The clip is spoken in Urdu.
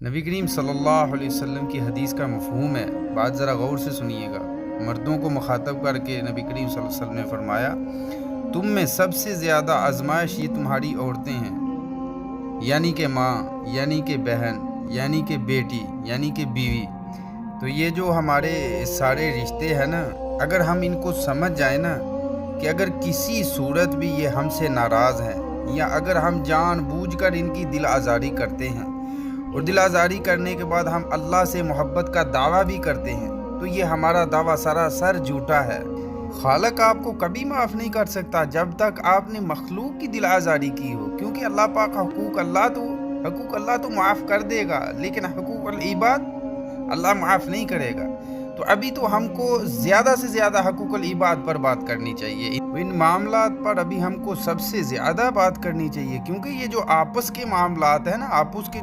نبی کریم صلی اللہ علیہ وسلم کی حدیث کا مفہوم ہے، بات ذرا غور سے سنیے گا۔ مردوں کو مخاطب کر کے نبی کریم صلی اللہ علیہ وسلم نے فرمایا، تم میں سب سے زیادہ آزمائش یہ تمہاری عورتیں ہیں، یعنی کہ ماں، یعنی کہ بہن، یعنی کہ بیٹی، یعنی کہ بیوی۔ تو یہ جو ہمارے سارے رشتے ہیں نا، اگر ہم ان کو سمجھ جائیں نا کہ اگر کسی صورت بھی یہ ہم سے ناراض ہیں، یا اگر ہم جان بوجھ کر ان کی دل آزاری کرتے ہیں اور دل آزاری کرنے کے بعد ہم اللہ سے محبت کا دعویٰ بھی کرتے ہیں، تو یہ ہمارا دعویٰ سراسر جھوٹا ہے۔ خالق آپ کو کبھی معاف نہیں کر سکتا جب تک آپ نے مخلوق کی دل آزاری کی ہو، کیونکہ اللہ پاک حقوق اللہ تو معاف کر دے گا، لیکن حقوق العباد اللہ معاف نہیں کرے گا۔ تو ابھی تو ہم کو زیادہ سے زیادہ حقوق العباد پر بات کرنی چاہیے، ان معاملات پر ابھی ہم کو سب سے زیادہ بات کرنی چاہیے، کیونکہ یہ جو آپس کے معاملات ہیں نا، آپس کے